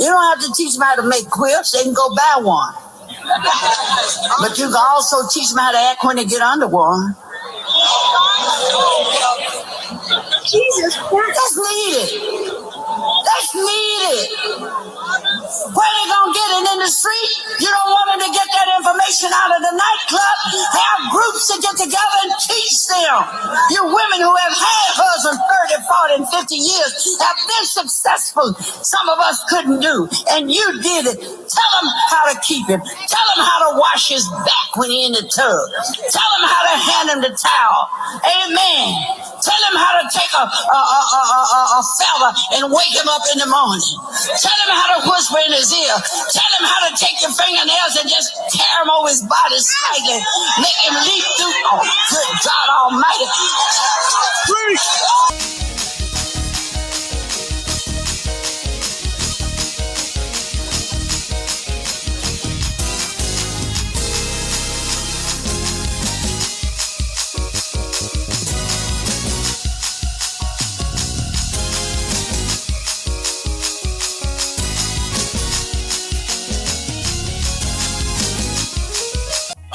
You don't have to teach them how to make quilts. They can go buy one. But you can also teach them how to act when they get under one. Jesus Christ. That's needed. That's needed. Where they gonna get it in the street? You don't want them to get that information out of the nightclub. Have groups to get together and teach them. You women who have had husbands 30, 40, and 50 years have been successful. Some of us couldn't do, and you did it. Tell them how to keep him. Tell him how to wash his back when he's in the tub. Tell him how to hand him the towel. Amen. Tell him how to take a fella and wake him up in the morning. Tell him how to whisper in his ear. Tell him how to take your fingernails and just tear him over his body slightly. Make him leap through. Oh, good God Almighty.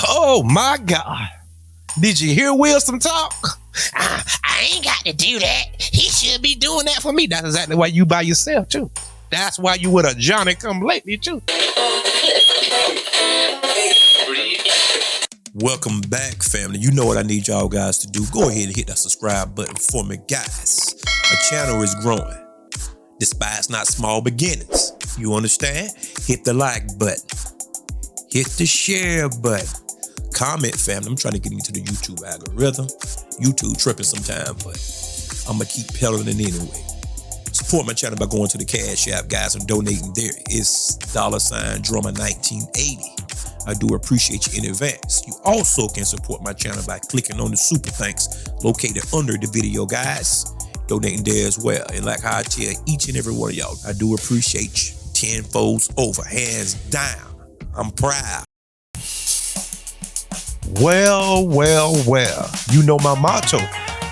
Oh my God. Did you hear Wilson talk? I ain't got to do that. He should be doing that for me. That's exactly why you by yourself too. That's why you with a Johnny come lately too. Welcome back, family. You know what I need y'all guys to do. Go ahead and hit that subscribe button for me, guys. My channel is growing. Despise not small beginnings. You understand? Hit the like button. Hit the share button. Comment, family. I'm trying to get into the YouTube algorithm. YouTube tripping sometime, but I'm going to keep peddling it anyway. Support my channel by going to the Cash App, guys, and donating there. It's $Drummer1980. I do appreciate you in advance. You also can support my channel by clicking on the super thanks located under the video, guys. Donating there as well. And like how I tell each and every one of y'all, I do appreciate you 10-folds over, hands down. I'm proud. Well. You know my motto.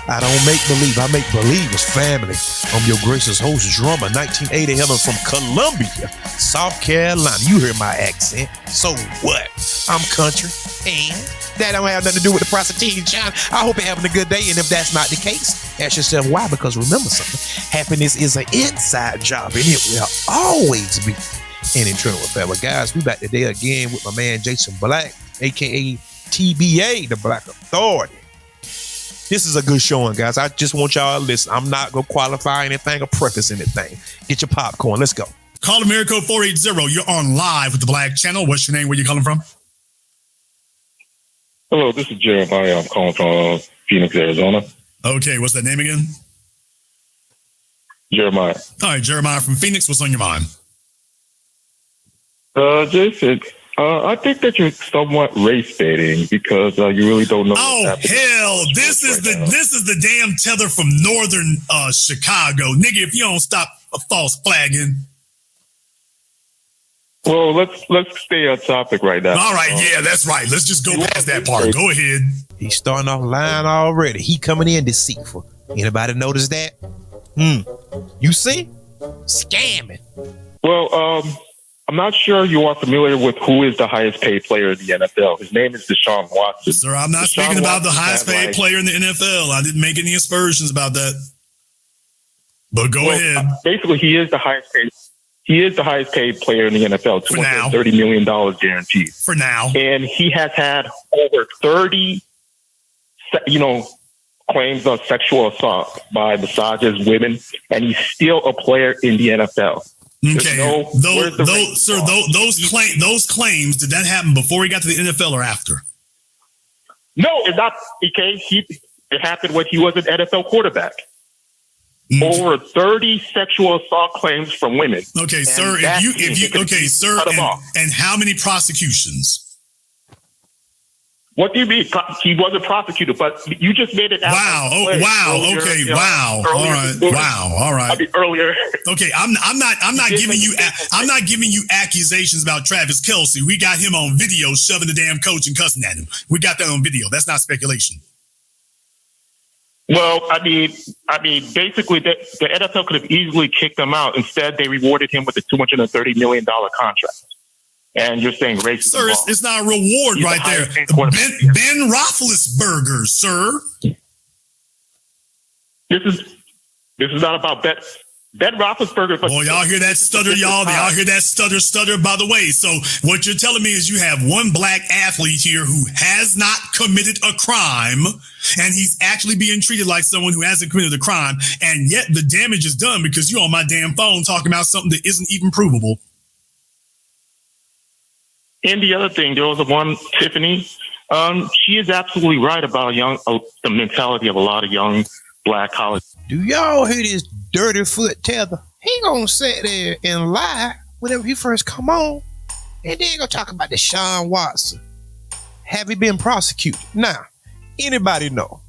I don't make believe, I make believers, family. I'm your gracious host, Drummer 1980, hailing from Columbia, South Carolina. You hear my accent. So what? I'm country, and that don't have nothing to do with the prostitution, John. I hope you're having a good day, and if that's not the case, ask yourself why, because remember something. Happiness is an inside job, and it will always be an internal affair. But guys, we back today again with my man, Jason Black, a.k.a. TBA, the Black Authority. This is a good showing, guys. I just want y'all to listen. I'm not going to qualify anything or preface anything. Get your popcorn. Let's go. Call America 480. You're on live with the Black Channel. What's your name? Where you calling from? Hello, this is Jeremiah. I'm calling from Phoenix, Arizona. Okay, what's that name again? Jeremiah. All right, Jeremiah from Phoenix. What's on your mind? Jason, I think that you're somewhat race baiting because you really don't know. Oh hell! This is the damn tether from northern Chicago, nigga. If you don't stop a false flagging. Well, let's stay on topic right now. All right, yeah, that's right. Let's just go past that part. Go ahead. He's starting off lying already. He coming in deceitful. Anybody notice that? You see? Scamming. Well, I'm not sure you are familiar with who is the highest paid player in the NFL. His name is Deshaun Watson. Sir, I'm not speaking about the highest paid player in the NFL. I didn't make any aspersions about that. But go ahead. Basically, he is the highest paid. He is the highest paid player in the NFL. $230 million guaranteed. For now. And he has had over 30, claims of sexual assault by misogynist women, and he's still a player in the NFL. Okay, those claims, did that happen before he got to the NFL or after? No, it's not. Okay, it happened when he was an NFL quarterback. Over 30 sexual assault claims from women. Okay, sir. And how many prosecutions? What do you mean? He wasn't prosecuted, but you just made it out. Wow. All right. I mean, earlier. Okay, I'm not giving you accusations about Travis Kelce. We got him on video shoving the damn coach and cussing at him. We got that on video. That's not speculation. Well, I mean, basically, the NFL could have easily kicked him out. Instead, they rewarded him with a $230 million contract. And you're saying racism? Sir, it's not a reward. He's right there. Ben Roethlisberger, sir. This is not about Ben Roethlisberger. Oh, y'all hear that stutter, y'all? Y'all hear that stutter? By the way, so what you're telling me is you have one black athlete here who has not committed a crime, and he's actually being treated like someone who hasn't committed a crime, and yet the damage is done because you're on my damn phone talking about something that isn't even provable. And the other thing, there was one Tiffany. She is absolutely right about the mentality of a lot of young black college. Do y'all hear this dirty foot tether? He gonna sit there and lie whenever he first come on, and then gonna talk about Deshaun Watson. Have he been prosecuted? Now, anybody know,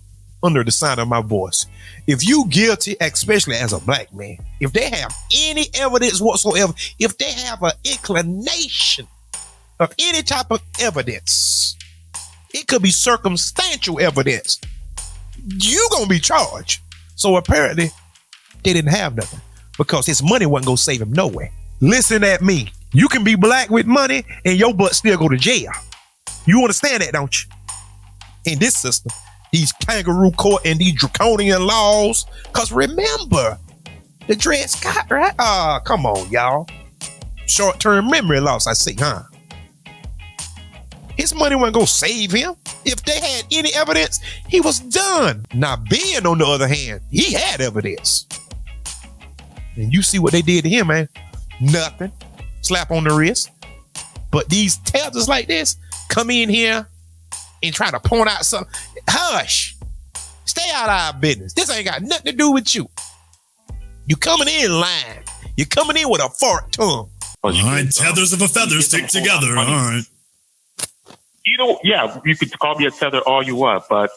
under the sound of my voice, if you guilty, especially as a black man, if they have any evidence whatsoever, if they have an inclination of any type of evidence, it could be circumstantial evidence, you gonna be charged. So apparently they didn't have nothing because his money wasn't gonna save him no way. Listen at me. You can be black with money and your butt still go to jail. You understand that, don't you? In this system, these kangaroo court and these draconian laws. Cause remember, the Dred Scott, right? Come on, y'all. Short-term memory loss, I see, huh? His money wasn't gonna save him. If they had any evidence, he was done. Now, Ben, on the other hand, he had evidence. And you see what they did to him, man. Nothing. Slap on the wrist. But these tethers like this come in here and try to point out something. Hush. Stay out of our business. This ain't got nothing to do with you. You coming in lying. You're coming in with a forked tongue. All right, tethers of a feather stick together. All right. Yeah, you could call me a tether all you want, but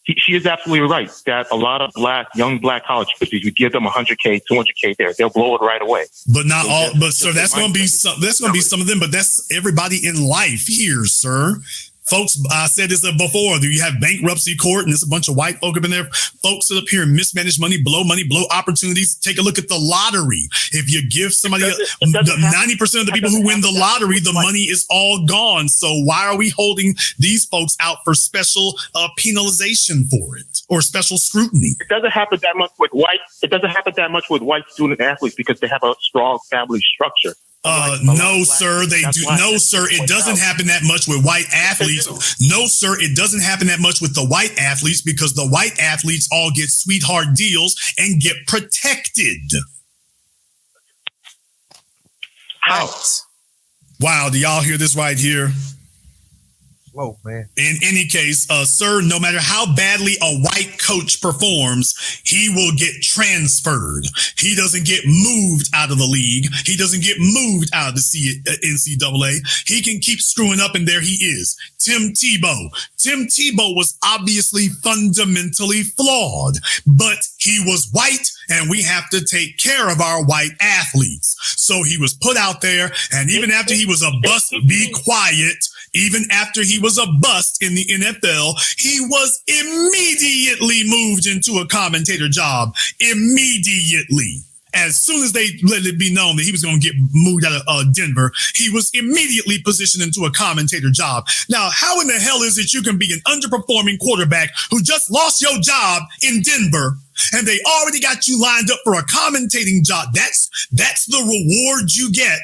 she is absolutely right that a lot of young black college kids, you give them $100K, $200K there, they'll blow it right away. But not all. But sir, that's going to be some of them. But that's everybody in life here, sir. Folks, I said this before. You have bankruptcy court, and there's a bunch of white folk up in there. Folks sit up here and mismanage money, blow opportunities. Take a look at the lottery. If you give somebody 90% of the people who win the lottery, the money is all gone. So why are we holding these folks out for special penalization for it or special scrutiny? It doesn't happen that much with white. It doesn't happen that much with white student athletes because they have a strong family structure. No, sir, they do. No, sir, it doesn't happen that much with white athletes. No, sir, it doesn't happen that much with the white athletes because the white athletes all get sweetheart deals and get protected. How? Wow, do y'all hear this right here? Whoa, man. In any case, sir, no matter how badly a white coach performs, he will get transferred. He doesn't get moved out of the league. He doesn't get moved out of the NCAA. He can keep screwing up, and there he is. Tim Tebow. Tim Tebow was obviously fundamentally flawed, but he was white, and we have to take care of our white athletes. So he was put out there, and even after he was a bust, be quiet. Even after he was a bust in the NFL, he was immediately moved into a commentator job. Immediately. As soon as they let it be known that he was going to get moved out of Denver, he was immediately positioned into a commentator job. Now, how in the hell is it you can be an underperforming quarterback who just lost your job in Denver and they already got you lined up for a commentating job? That's the reward you get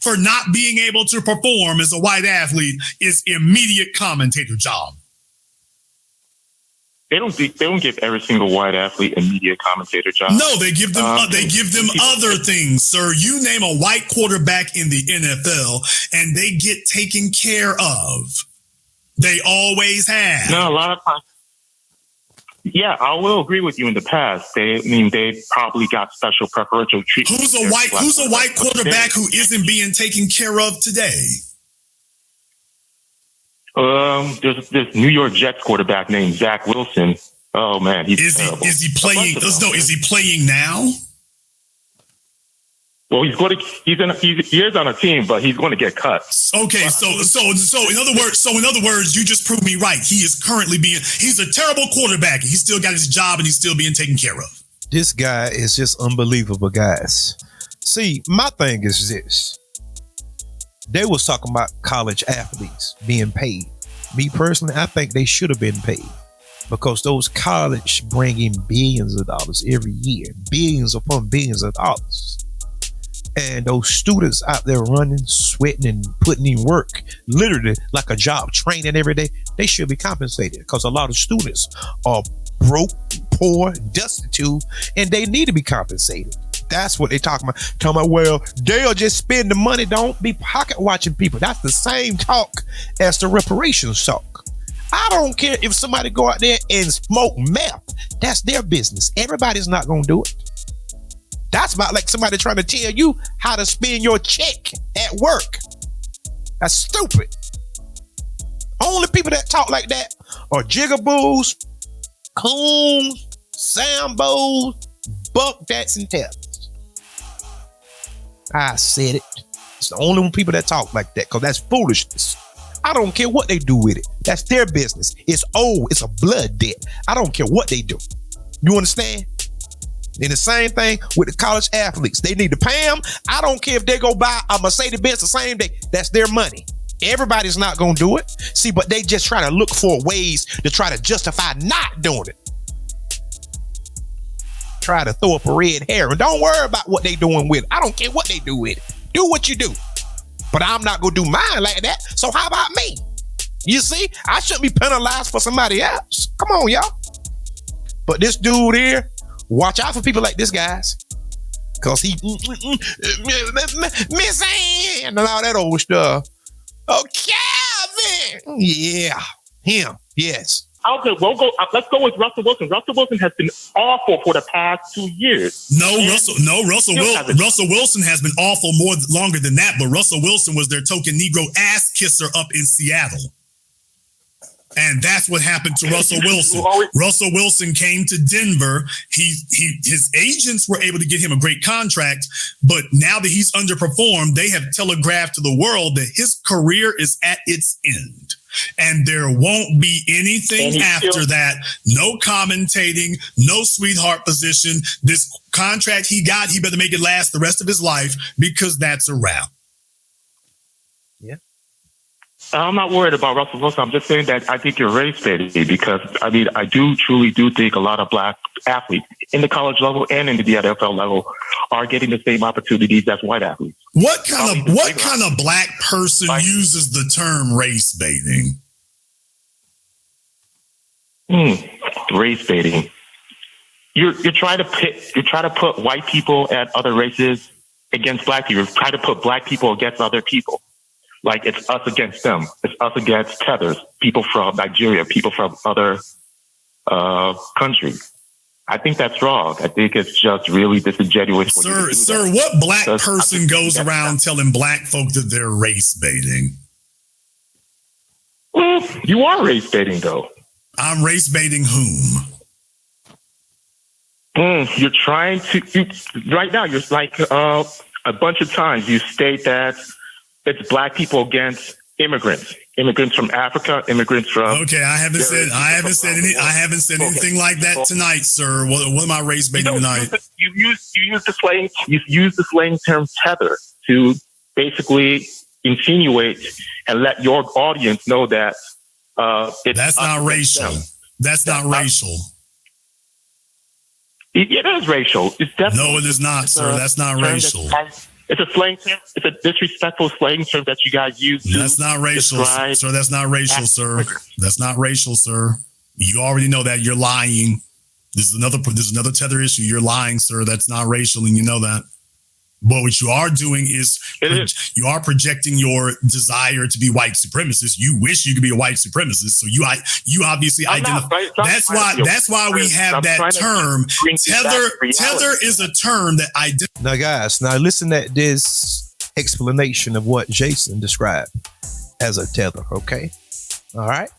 for not being able to perform as a white athlete is immediate commentator job. They don't give every single white athlete immediate commentator job. No, they give them other things, sir. You name a white quarterback in the NFL and they get taken care of. They always have. No, a lot of times. Yeah, I will agree with you. In the past, they probably got special preferential treatment. Who's a white quarterback who isn't being taken care of today? There's this New York Jets quarterback named Zach Wilson. Oh man, is he playing? Is he playing now? Well, he is on a team, but he's going to get cut. Okay, so in other words, you just proved me right. He is currently he's a terrible quarterback. He still got his job and he's still being taken care of. This guy is just unbelievable, guys. See, my thing is this. They was talking about college athletes being paid. Me personally, I think they should have been paid because those college bring in billions of dollars every year, billions upon billions of dollars. And those students out there running, sweating, and putting in work, literally like a job, training every day, they should be compensated because a lot of students are broke, poor, destitute, and they need to be compensated. That's what they're talking about. Talking about, well, they'll just spend the money. Don't be pocket watching people. That's the same talk as the reparations talk. I don't care if somebody go out there and smoke meth. That's their business. Everybody's not going to do it. That's about like somebody trying to tell you how to spend your check at work. That's stupid. Only people that talk like that are jigaboos, coons, sambos, buckdats, and tellers. I said it. It's the only people that talk like that because that's foolishness. I don't care what they do with it. That's their business. It's old. It's a blood debt. I don't care what they do. You understand? And the same thing with the college athletes. They need to pay them. I don't care if they go buy a Mercedes-Benz the same day. That's their money. Everybody's not going to do it. See, but they just try to look for ways to try to justify not doing it. Try to throw up a red herring. Don't worry about what they doing with it. I don't care what they do with it. Do what you do. But I'm not going to do mine like that. So how about me? You see, I shouldn't be penalized for somebody else. Come on, y'all. But this dude here, watch out for people like this, guys. Because he Miss Ann and all that old stuff. Oh, Calvin. Yeah, him. Yes. Okay, let's go with Russell Wilson. Russell Wilson has been awful for the past 2 years. Russell Wilson has been awful longer than that, but Russell Wilson was their token Negro ass kisser up in Seattle. And that's what happened to Russell Wilson. Russell Wilson came to Denver. His agents were able to get him a great contract, but now that he's underperformed, they have telegraphed to the world that his career is at its end. And there won't be anything after that. No commentating, no sweetheart position. This contract he got, he better make it last the rest of his life because that's a wrap. Yeah. I'm not worried about Russell Wilson. I'm just saying that I think you're race baiting because, I truly do think a lot of black athletes in the college level and in the NFL level are getting the same opportunities as white athletes. What kind of black person uses the term race baiting? Race baiting. You're trying to put white people and other races against black people. You're trying to put black people against other people. Like it's us against them. It's us against tethers, people from Nigeria, people from other countries. I think that's wrong. I think it's just really disingenuous. Sir, what black person goes around telling black folk that they're race baiting? Well, you are race baiting, though. I'm race baiting whom? You're trying to. Right now, you're like a bunch of times you state that it's black people against immigrants from Africa, immigrants from. Okay, I haven't said anything like that tonight, sir. What am I race baiting tonight? You use the slang term tether to basically insinuate and let your audience know that that's not racial. That's not racial. It is racial. It's definitely. No, it is not, sir. That's not racial. It's a slang term. It's a disrespectful slang term that you guys use. That's not racial, sir. That's not racial, sir. That's not racial, sir. You already know that. You're lying. There's another tether issue. You're lying, sir. That's not racial, and you know that. But what you are doing is you are projecting your desire to be white supremacist. You wish you could be a white supremacist, so you obviously identify. That's why we have that term. Tether is a term that identifies. Now, guys, listen to this explanation of what Jason described as a tether. Okay, all right.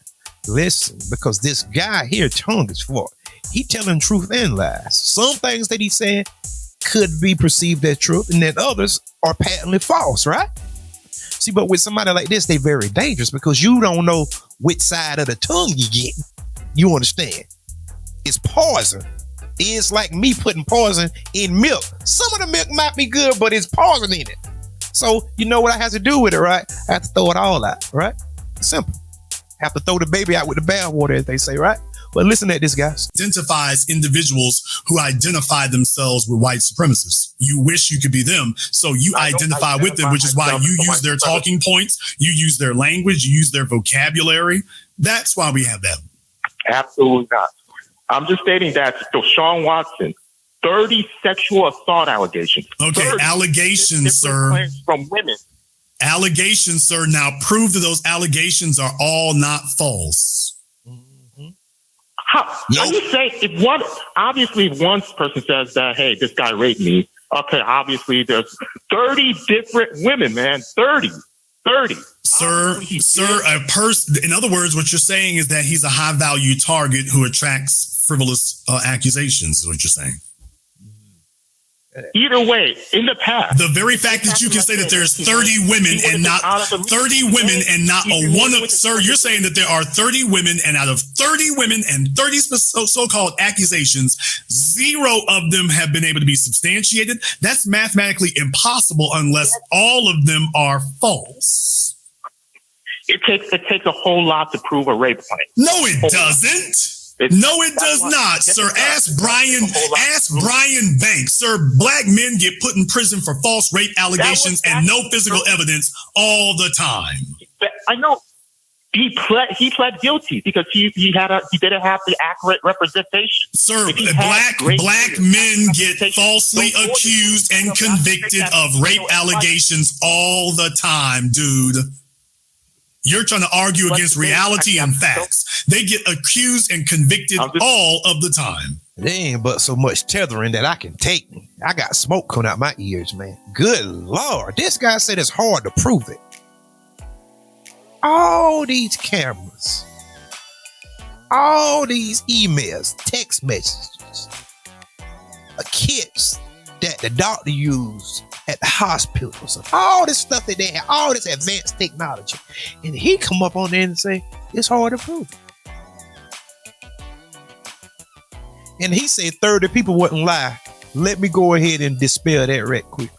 Listen, because this guy here, tongue is forked. He telling truth and lies. Some things that he said, could be perceived as truth, and then others are patently false, right? See, but with somebody like this, they very dangerous because you don't know which side of the tongue you get. You understand? It's poison. It's like me putting poison in milk. Some of the milk might be good, but it's poison in it. So you know what I have to do with it, right? I have to throw it all out, right? Simple. Have to throw the baby out with the bathwater, as they say, right? But listen at this, guys. Identifies individuals who identify themselves with white supremacists. You wish you could be them, so you identify with them, which is why you use their talking points, you use their language, you use their vocabulary. That's why we have them. Absolutely not. I'm just stating that Deshaun Watson, 30 sexual assault allegations. Okay, allegations, sir. From women. Allegations, sir. Now prove that those allegations are all not false. How are you saying if one person says that, hey, this guy raped me, okay, obviously there's 30 different women, man. 30. Sir, in other words, what you're saying is that he's a high value target who attracts frivolous accusations, is what you're saying. Either way, in the past, the very fact that you can say that there's 30 women and not 30 women and not a one of, sir, you're saying that there are 30 women and out of 30 women and 30 so-called accusations, 0 of them have been able to be substantiated. That's mathematically impossible unless all of them are false. It takes a whole lot to prove a rape claim. No, it doesn't. No, it does not, sir. Ask Brian Banks. Sir, black men get put in prison for false rape allegations and no physical evidence all the time. I know. He pled guilty because he didn't have the accurate representation. Sir, black men get falsely accused and convicted of rape allegations all the time, dude. You're trying to argue against reality and facts. They get accused and convicted all of the time. There ain't but so much tethering that I can take. I got smoke coming out my ears, man. Good Lord. This guy said it's hard to prove it. All these cameras, all these emails, text messages, kits that the doctor used at the hospitals, and all this stuff that they have, all this advanced technology, and he come up on there and say it's hard to prove. And he said 30 people wouldn't lie. Let me go ahead and dispel that right quickly.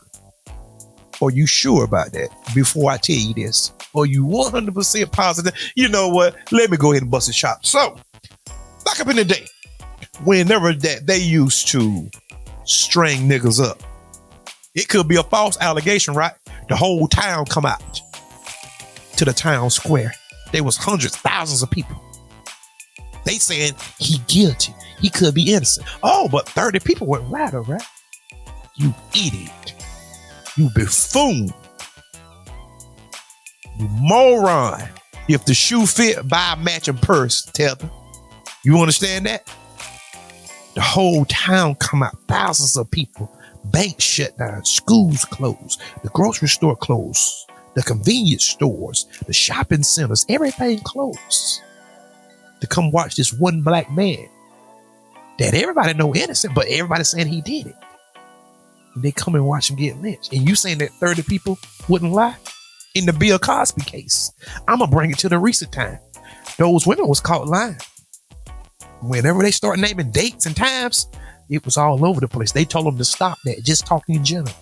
Are you sure about that? Before I tell you this, are you 100% positive? You know what? Let me go ahead and bust a shot. So, back up in the day, whenever that they used to string niggas up, it could be a false allegation, right? The whole town come out to the town square. There was hundreds, thousands of people. They saying he guilty. He could be innocent. Oh, but 30 people went right, right? You idiot. You buffoon. You moron. If the shoe fit, buy a matching purse, Tether. You understand that? The whole town come out, thousands of people. Banks shut down, schools closed, the grocery store closed, the convenience stores, the shopping centers, everything closed to come watch this one black man that everybody know innocent, but everybody saying he did it. And they come and watch him get lynched. And you saying that 30 people wouldn't lie? In the Bill Cosby case, I'm going to bring it to the recent time. Those women was caught lying. Whenever they start naming dates and times, it was all over the place. They told them to stop that, just talking in general.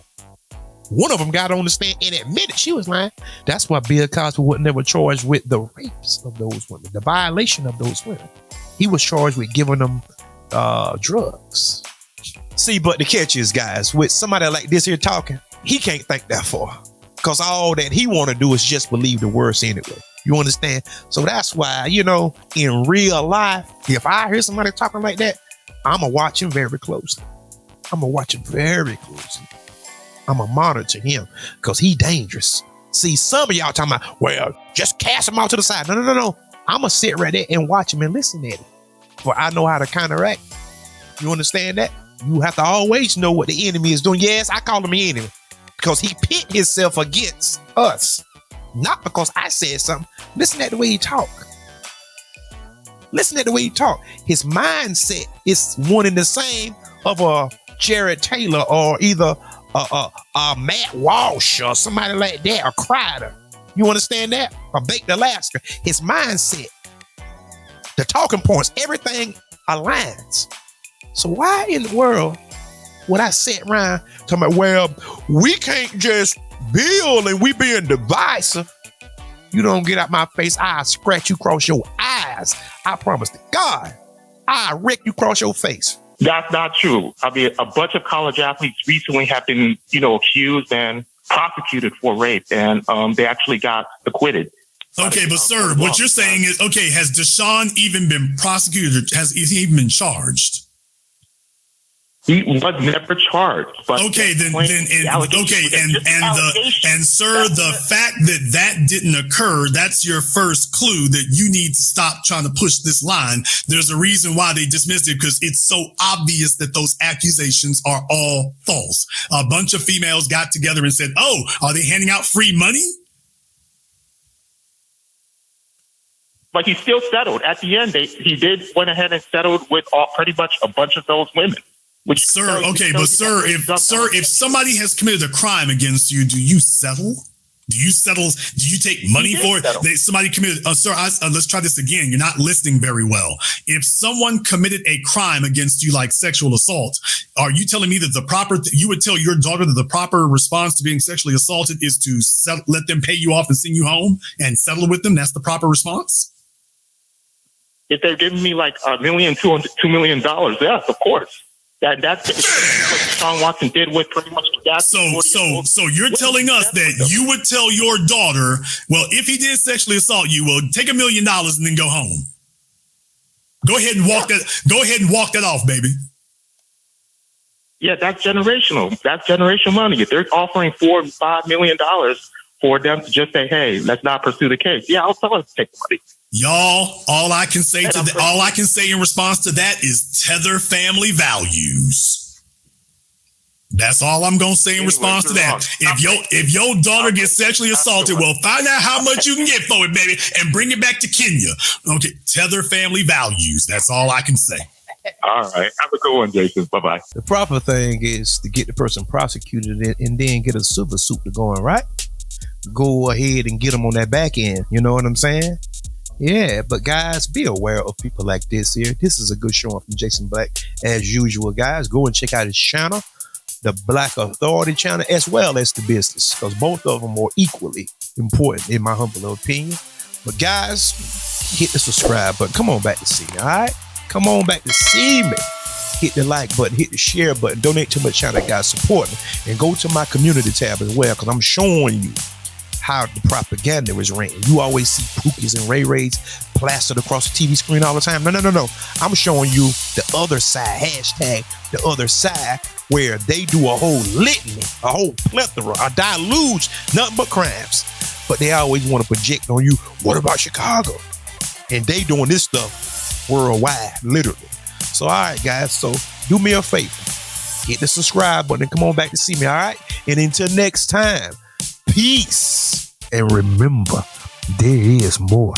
One of them got on the stand and admitted she was lying. That's why Bill Cosby wasn't ever charged with the rapes of those women, the violation of those women. He was charged with giving them drugs. See, but the catch is, guys, with somebody like this here talking, he can't think that far. Because all that he want to do is just believe the worst anyway. You understand? So that's why, in real life, if I hear somebody talking like that, I'm going to watch him very closely. I'm going to watch him very closely. I'm going to monitor him because he dangerous. See, some of y'all talking about, well, just cast him out to the side. No. I'm going to sit right there and watch him and listen at him. For I know how to counteract. You understand that? You have to always know what the enemy is doing. Yes, I call him the enemy because he pit himself against us. Not because I said something. Listen at the way he talk. Listen at the way he talk. His mindset is one and the same of a Jared Taylor or either Matt Walsh or somebody like that, or Crider. You understand that? Or Baked Alaska. His mindset, the talking points, everything aligns. So why in the world would I sit around talking about, well, we can't just build and we being divisive? You don't get out my face, I'll scratch you across your eyes. I promise to God, I'll wreck you across your face. That's not true. I mean, a bunch of college athletes recently have been, accused and prosecuted for rape, and they actually got acquitted. Okay, but sir, what you're saying is, okay, has Deshaun even been prosecuted? Has he even been charged? He was never charged. But and sir, the fact that didn't occur, that's your first clue that you need to stop trying to push this line. There's a reason why they dismissed it, because it's so obvious that those accusations are all false. A bunch of females got together and said, "Oh, are they handing out free money?" But he still settled. At the end, he went ahead and settled with pretty much a bunch of those women. If somebody has committed a crime against you, do you settle? Do you take money for it? Somebody committed, sir, let's try this again. You're not listening very well. If someone committed a crime against you, like sexual assault, are you telling me that you would tell your daughter that the proper response to being sexually assaulted is to let them pay you off and send you home and settle with them? That's the proper response? If they're giving me like $1 million, $2 million, yes, of course. That's what Sean Watson did with pretty much that. So you're telling us that you would tell your daughter, well, if he did sexually assault you, well, take $1 million and then go home. Go ahead and walk that off, baby. Yeah, that's generational. That's generational money. If they're offering $4 or $5 million for them to just say, hey, let's not pursue the case. Yeah, I'll tell them to take the money. Y'all, all I can say in response to that is tether family values. That's all I'm gonna say in response to that. If your daughter gets sexually assaulted, well, find out how much you can get for it, baby, and bring it back to Kenya. Okay, tether family values. That's all I can say. All right, have a good one, Jason. Bye bye. The proper thing is to get the person prosecuted and then get a silver suit to go in, right? Go ahead and get them on that back end. You know what I'm saying? Yeah, but guys, be aware of people like this here. This is a good showing from Jason Black. As usual, guys, go and check out his channel, the Black Authority channel, as well as the business, because both of them are equally important, in my humble opinion. But guys, hit the subscribe button. Come on back to see me, all right? Come on back to see me. Hit the like button, hit the share button, donate to my channel, guys, support me. And go to my community tab as well, because I'm showing you how the propaganda is ran. You always see Pookies and Ray Rays plastered across the TV screen all the time. No. I'm showing you the other side, hashtag the other side, where they do a whole litany, a whole plethora, a deluge, nothing but crimes. But they always want to project on you, what about Chicago? And they doing this stuff worldwide, literally. So, all right, guys, so do me a favor. Hit the subscribe button and come on back to see me, all right? And until next time, peace. And remember, there is more.